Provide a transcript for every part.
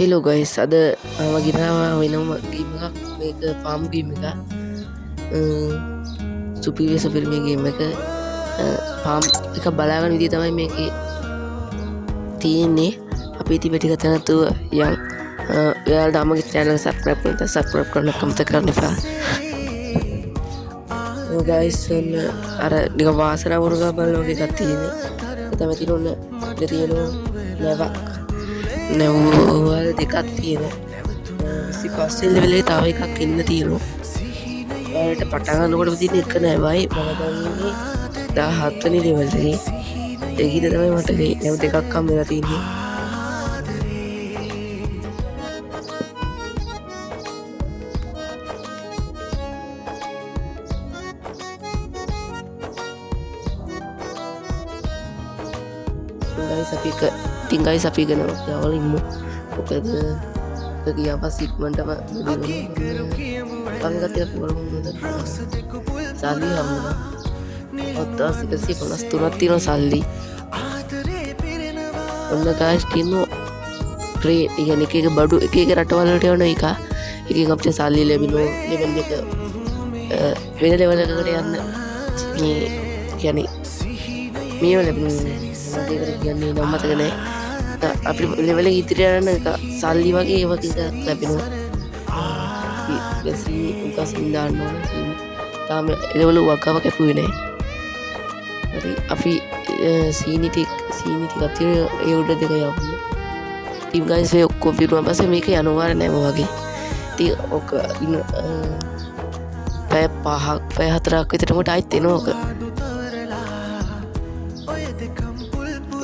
Hello guys, ada ginawa වෙනම game එකක් මේක ෆාම් ගේම් එකක්. සුපිරි මේ ගේම් එක ෆාම් එක බලාගන්න විදිය තමයි මේකේ තියෙන්නේ. අපි ඉතින් පිටික තනතුව යන් ඔයාලට මගේ channel subscribe කරන්න කරන්න කමෙන්ට් කරන්න එපා. guys අර නික වාසනාව වුණා බලන වගේ එකක් තියෙන්නේ. තමයි තියෙන්නේ ඔන්න තියෙනවා නැවල් දෙකක් තියෙනවා. පස්සේ ලෙවල් එකේ තව එකක් එන්න තියෙනවා. ඔයාලට පටන් ගන්නකොට තියෙන එක නැවයි මම ගන්නේ 17 වෙනි ලෙවල් එකේ. ඒකිට තමයි මට නැව දෙකක් හම් වෙලා තියෙන්නේ. guys අපි ඉගෙන යවල ඉමු. මොකද ගියා පස්සේ ඉක්මනටම අපි ගත්තේ බලමුද සල්ලි හම්බුණා. 8153ක් තියෙනවා සල්ලි. ඔන්න guys තියෙනවා ට්‍රේ يعني එක බඩු එක රටවල් වලට යන එක එකකින් අපිට සල්ලි ලැබෙනවා. ලෙවල් එක වෙන ලෙවල් එකකට යන්න මේ يعني මේව ලැබෙනවා. ඒකට කියන්නේ නම් මතක නැහැ. අපි ලෙවල් එක ඉදිරියට යන එක සල්ලි වගේ ඒ වගේ ලැබෙනවා. අපි උගසින් දාන්න ඕන. තාම ලෙවල් වගාව කැපුවේ නැහැ. හරි අපි සීනි ටිකක් තියෙන ඒ උඩ දෙක යවමු. ටීම් ගයිස් මේ ඔක්කොම පිරුවා පස්සේ මේක යනවා නෑම වගේ. ඉතින් ඔක ඉන්න පැය 4ක් විතර මට ආයිත් එනවා ඔක.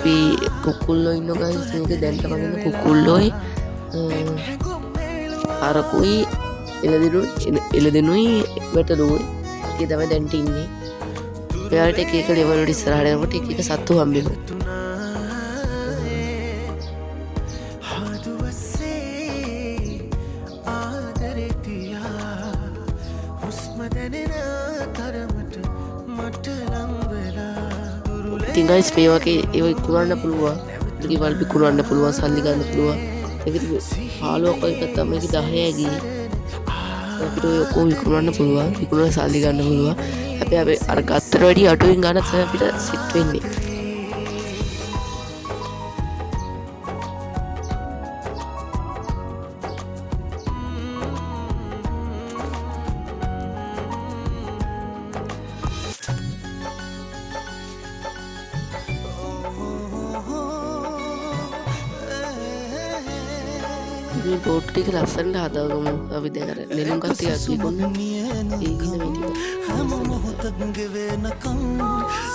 අපි කුකුල්ලෝ ඉන්න ගයිස් මේක දැන් තමයි කුකුල්ලෝයි අරකුයි එළදෙනුයි වැටළුයි ඒක තමයි දැන් ඉන්නේ. ඔයාලට එක එක ලෙවල් වල ඉස්සරහට යනකොට එක එක සත්තු හම්බෙනවා. ඉතින් guys මේ වගේ ඒව ඉක්මවන්න පුළුවන්. ගෙවල් විකුණන්න පුළුවන්, සල්ලි ගන්න පුළුවන්. ඒකට 15ක එක තමයි 10යි ගියේ. අපිට ඔය ඔක්කොම විකුණන්න පුළුවන්. විකුණලා සල්ලි ගන්න පුළුවන්. අපි අර ගත්තට වැඩිය අඩුවෙන් ගන්න තමයි අපිට සිත් වෙන්නේ. මේ බෝට් ටික ලස්සනට හදාගමු. අපි දැන් අර නෙළුම් කට්ටිය අසුයි කොන්න ඒකින මේ ටික මොහොතක් ගෙවෙනකම්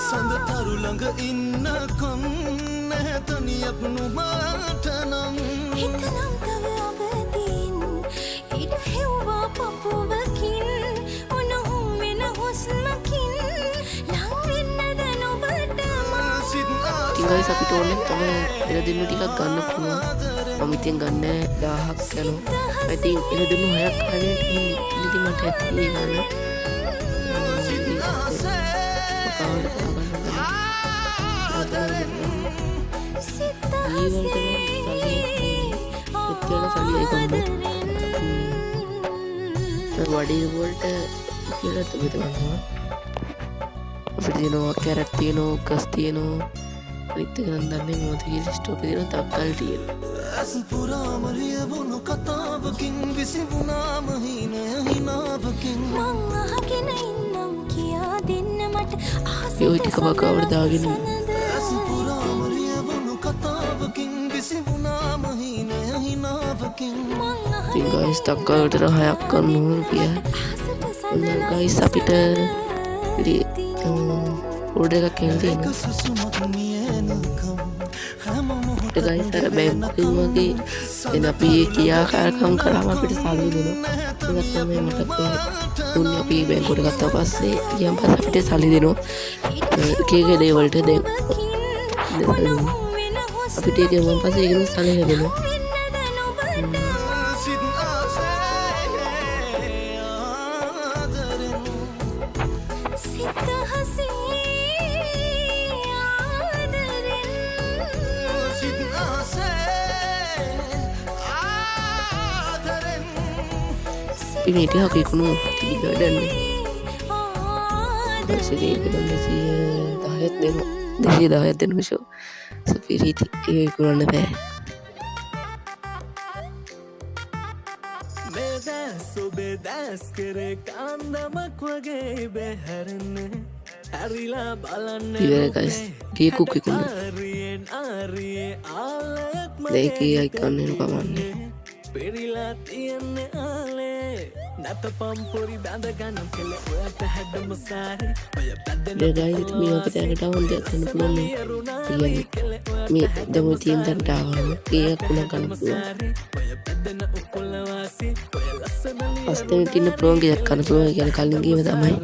සඳ තරු ළඟ ඉන්නකම් නැතනියක් නුමාටනම් හිතනම් තව අවදීන් ඉඩ හෙව්වා පපුවකින් ඔනහු වෙන හුස්මකින් ලං වෙන්නද නොබටම ඉතින් අපිට ඕනේ තමයි එළදෙනු ටිකක් ගන්න පුළුවන්. මම ඉතින් ගන්න 1000ක් යනවා. I think එළදෙනු 6ක් හරියට ඉන්නේ. ඉතින් මට ඇත්තේ ගන්න. වඩේ වලට කියලා තුබිත ගන්නවා. අපිට තියෙනවා කැරට් තියෙනවා, ගස් තියෙනවා. අනිත් එක නම් දන්නේ මොකද කියලා ස්ටෝක් එකේ තියෙනවා තක්කල් තියෙනවා. අසුපුරාම ලියවුණු කතාවකින් විසිමුණාම හිනාවකින් මං අහගෙන ඉන්නම් කියා දෙන්න මට ආසයි. ඒ ටික වගාවට දාගෙන අසුපුරාම ලියවුණු කතාවකින් විසිමුණාම හිනාවකින් ඉතින් ගයිස් තක්කල්ට 6ක් ගන්න ඕන කියලා. ඔන්න ගයිස් අපිට ඕඩර් එකක් එන්න තියෙනවා. ගයිස් අර බැංකුවෙන් වගේ එන අපි ක්‍රියාකාරකම් කරාම අපිට සල්ලි දෙනවා. ඒක තමයි මට දුන්නේ. අපි බැංකුවට ගත්තා පස්සේ ඊයන් පස්සේ අපිට සල්ලි දෙනවා. එක එක දේ වලට දැන් අපිට ඒක මම පස්සේ ඒකෙන් සල්ලි ලැබෙනවා. I ini dia aku ikunu tiga dan jadi kita dahayat den show spirit ikunu be bedas kere kandamak wage beharne harila balanne iya guys dia cook ikunu leki icon ini pamanne perila tienne ale nata pampuri banda ganam kele oya hadam sare oya padden dia guys itu mi aku tengah down dia kan pulang nih iya mi demo tim dan down dia pulang kan pulang pasti ini pulang kita kan pulang kita kali ini kita main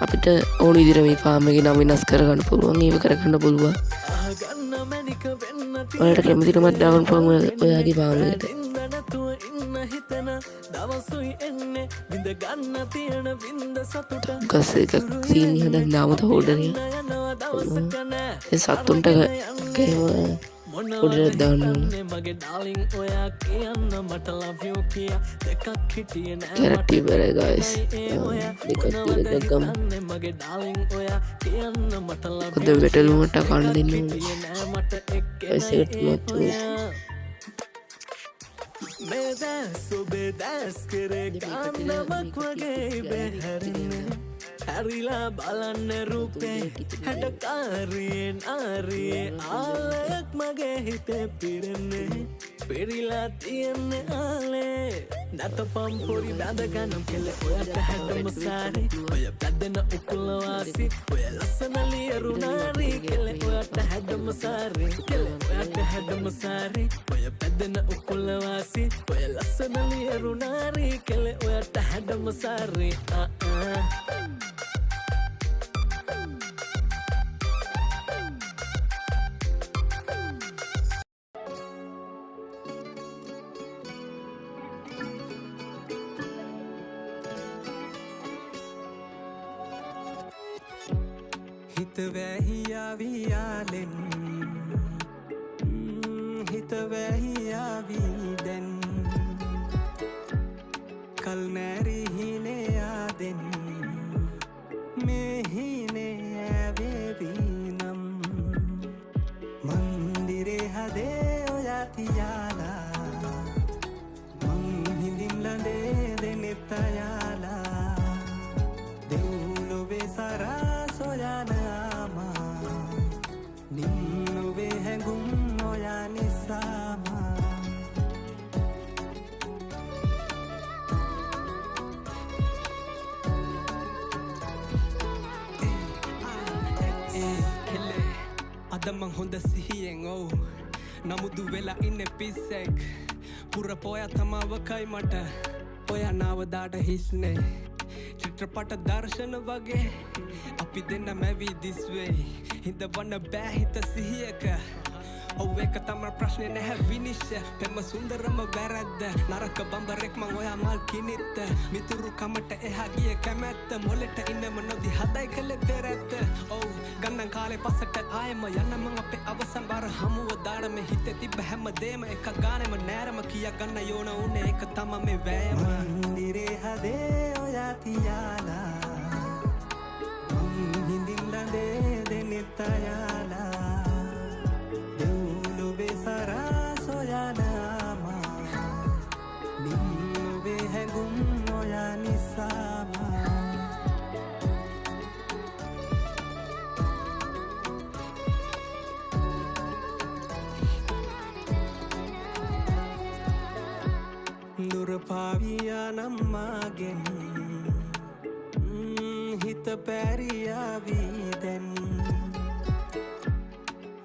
අපිට ඕන විදිහට මේ farm එකේ නම් වෙනස් කරගන්න පුළුවන් ඒව කරගන්න පුළුවන් ඔයාලට කැමති නම් දාන්න පුළුවන් ඔයාගේ ෆාම් එකට ගස් එකක් සීනි හදන්න ආවත ඕඩර් එක ඒ සතුන්ට කේම ඕඩර් දාන්න ඕන කැරට් ඉවරයි guys දෙකක් ගම් කොද වෙටලුමට කන්න දෙන්න ඕන guys එකට මතු bedas kere kandamak wage beharne harila balanne rupe hadakariyen ariye alayak mage hite pirenne perila tienne ale nata pampuri banda ganam kele oya hadam sare oya padena ukulawasi oya lasanali runari kele oya hadam sare kele oya hadam sare oya padena ukulawasi oya lasanali runari kele oya hadam sare හිත වැහියාවියාලෙන් හිත වැහියාවීදැන් කල් නැරිහිනයාදෙන් මෙහිනේ ඇවේවීනම් මන්දිරේ හදේ ඔයාතියාලා මං හිඳින් ලඳේ දෙනෙත්තයාලා දෙව්ලොවේ සරා සොයනාමා නින්නොවේ හැඟුම් ඔයා නිසාමා අදමං හොඳ සිහියෙන් ඔව් නමුදු වෙලා ඉන්න පිස්සෙක් පුර පොයා තමාවකයි මට ඔයා නාවදාට හිස්නේ චිත්‍රපට දර්ශන වගේ අපි දෙන්න මැවී දිස්වෙයි හිඳ වන්න බෑ හිත සිහියක ඔව් එක තමයි ප්‍රශ්නේ නැහැ විනිශ්චය පෙම සුන්දරම වැරද්ද නරක බඹරෙක් මං ඔයා මල් කිනිත්ත මිතුරු කමට එහා ගිය කැමැත්ත මොලෙට ඉන්නම නොදි හදයි කළ පෙරැත්ත ඔව් ගන්නන් කාලේ පස්සට ආයෙම යන්න මං අපේ අවසන් බාර හමුව දාඩම හිතේ තිබ්බ හැමදේම එක ගානෙම නෑරම කියා ගන්න යෝන උනේ එක තමයි මේ වෑයම මන්දිරේ හදේ ඔයා තියාලා මං හිඳින් ලඳේ දෙනෙත්තයාලා දෙව්ලොවේ සරා සොයනාමා නින්නොවේ හැඟුම් ඔයා නිසාමා දුර පාවියා නම්මාගෙන් හිත පැරියාවීදැන්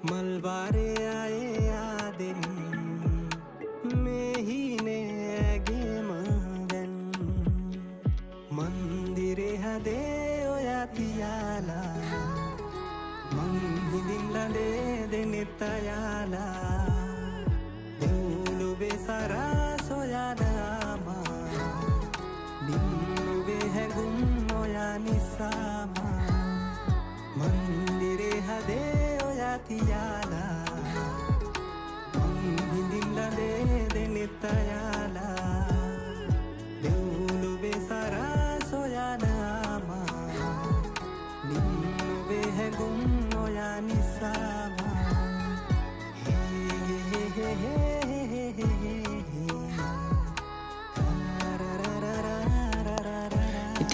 මල්වාරේ ආයේ ආදෙන් මෙහිනේ ඇගේම දැන් මන්දිරේ හදේ ඔයා තියාලා මං හිඳින් ලඳේ දෙනෙත්තයාලා දෙව්ලොවේ සරා සොයනාමා නින්නොවේ හැඟුම් ඔයා නිසාමා මන්දිරේ හදේ ඔයා තියාලා මං හිඳින් ලඳේ දෙනෙත්තයාලා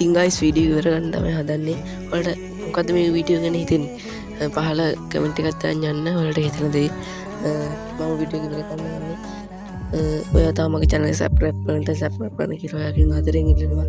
ඉතින් ගයිස් වීඩියෝ ඉවර ගන්න තමයි හදන්නේ. ඔයාලට මොකද්ද මේ වීඩියෝ ගැන හිතෙන්නේ? පහල කමෙන්ට් එකක් දාන්න යන්න ඔයාලට හිතෙන දේ. මම වීඩියෝ එක ඉවර කරන්න යන්නේ. ඔයා තාම මගේ channel එක subscribe කරලා නැත්නම් subscribe කරන්න කියලා ඔයාගෙන් ආදරෙන් ඉල්ලනවා.